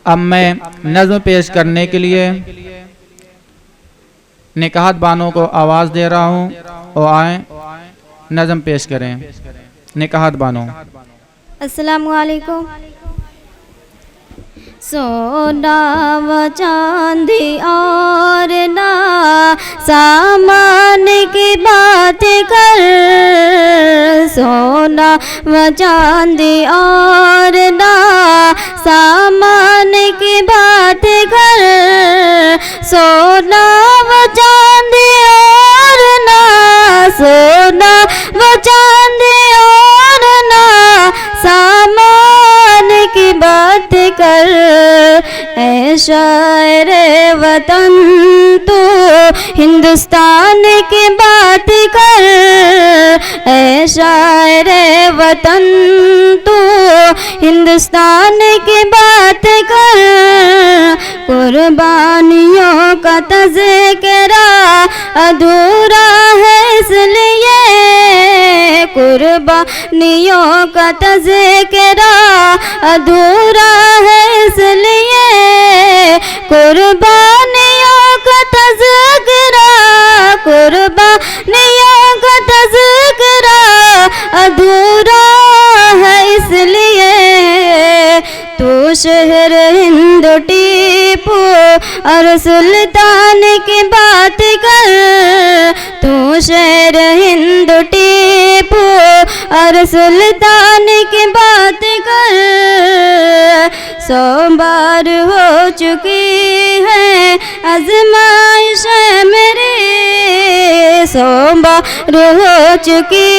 अब मैं नज़्म पेश करने के लिए निकाहत बानों को आवाज़ दे रहा हूँ और आए नज़्म पेश करें। निकाहत बानों। अस्सलामु अलैकुम। सोना व चांदी और ना सामान की बात कर, सोना व चांदी और ना सामान की बात कर, सोना व चांदी और ना, सोना व चांदी और ना सामान की बात कर। ऐ शायर वतन तू हिंदुस्तान की बात कर, ऐ शायर वतन तू हिंदुस्तान की बात कर। कुर्बानियों का तज़किरा अधूरा है इसलिए, कुर्बानियों का तज़किरा अधूरा है इसलिए, कुर्बानियों का तज़किरा, कुर्बानियों का तज़किरा अधूरा है इसलिए। तू शहर हिंद टीपू और सुल्तान की बात कर, तू शहर हिंद टीपू और सुल्तान की बात कर। 100 बार हो चुकी है आज़माइश मेरी, 100 बार हो चुकी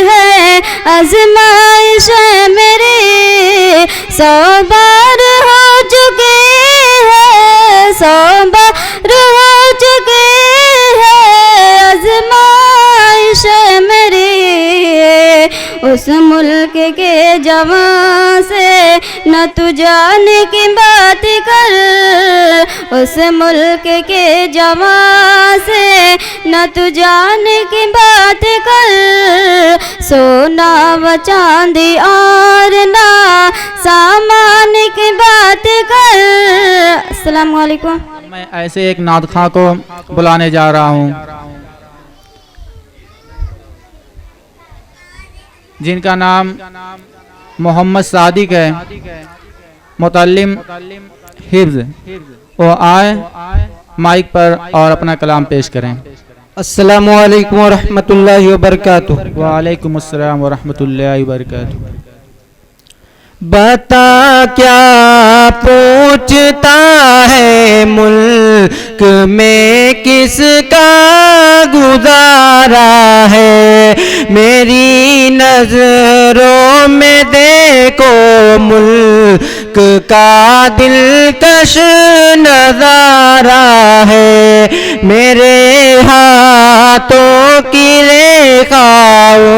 है आज़माइश मेरी, 100 बार हो चुकी है, 100 बार हो चुकी है आज़माइश मेरी। उस मुल्क के जवान से न तू जाने की बात कर, उस मुल्क के जवान से न तू जाने की बात कर। सोना व चांदी और ना सामान की बात कर। अस्सलाम वालेकुम। मैं ऐसे एक नादखां को बुलाने जा रहा हूँ जिनका नाम मोहम्मद सादिक है, मुतल्लिम हिफ्ज़। वो आए माइक पर और अपना कलाम पेश करें। अस्सलामु अलैकुम व रहमतुल्लाहि व बरकातुहू। वालेकुम अस्सलाम व रहमतुल्लाहि व बरकातुहू। बता क्या पूछता है मुल्क में किसका गुजारा है, मेरी नजरों में देखो मुल्क का दिलकश नजारा है। मेरे हाथों की रेखाओं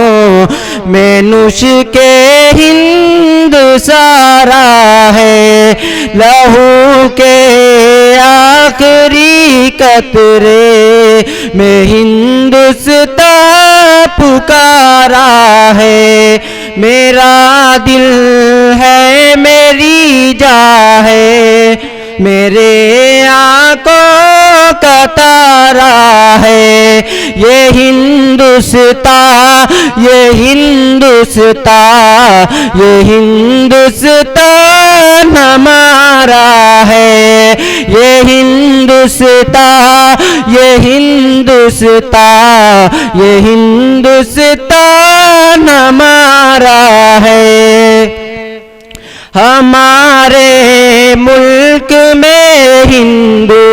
में नुश के हिंद सारा है, लहू के आखिरी कतरे में हिंदुस्तां पुकारा है। मेरा दिल है मेरी जान है, मेरे आंखों का तारा है। ये हिंदुस्तां, ये हिंदुस्तां, ये हिंदुस्तान हमारा है। ये हिंदुस्तां, ये हिंदुस्तां, ये हिंदुस्तान हमारा है। हमारे मुल्क में हिंदू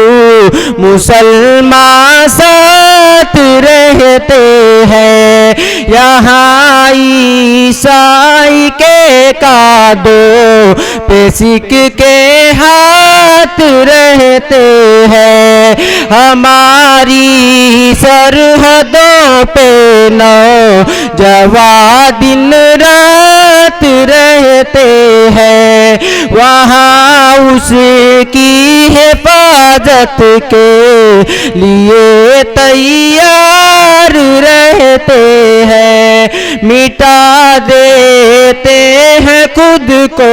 मुसलमान साथ रहते हैं, यहाँ ईसाई के कादों पे सिख के हाथ रहते हैं। हमारी सरहदों पे नौजवान दिन रात रहते हैं, वहाँ उसकी हिफाजत के लिए तैयार रहते हैं। मिटा देते हैं खुद को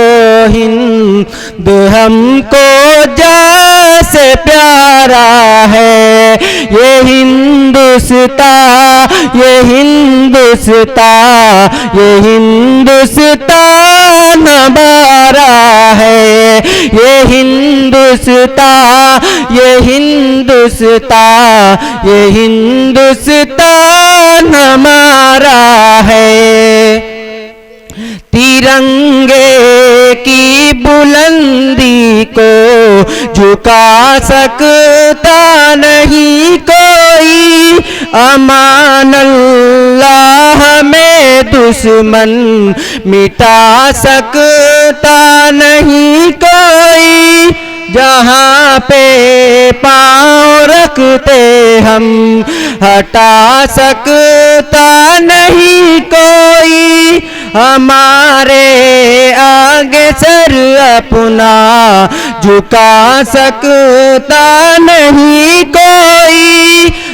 हिंदुस्तान हमको जैसे प्यारा है। ये हिंदुस्तान, ये हिंदुस्तान, ये हिंदुस्तान हमारा है। ये हिंदुस्तान, ये हिंदुस्तान, ये हिंदुस्तान हमारा है। तिरंगे की बुलंदी को झुका सकता नहीं कोई। अमान अल्लाह में दुश्मन मिटा सकता नहीं कोई। जहाँ पे पाँव रखते हम हटा सकता नहीं कोई। हमारे आगे सर अपना झुका सकता नहीं कोई।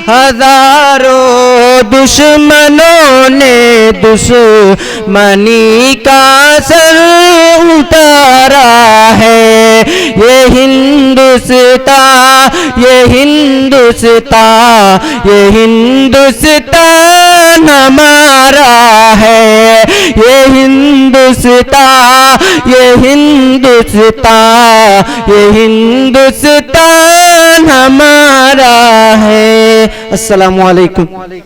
हजारों दुश्मनों ने दुश्मनी का सर उतारा है। ये हिंदुस्तान, ये हिंदुस्तान, ये हिंदुस्तान हमारा है। ये हिंदुस्तान, ये हिंदुस्तान, ये हिंदुस्तान हमारा है। अस्सलामु अलैकुम।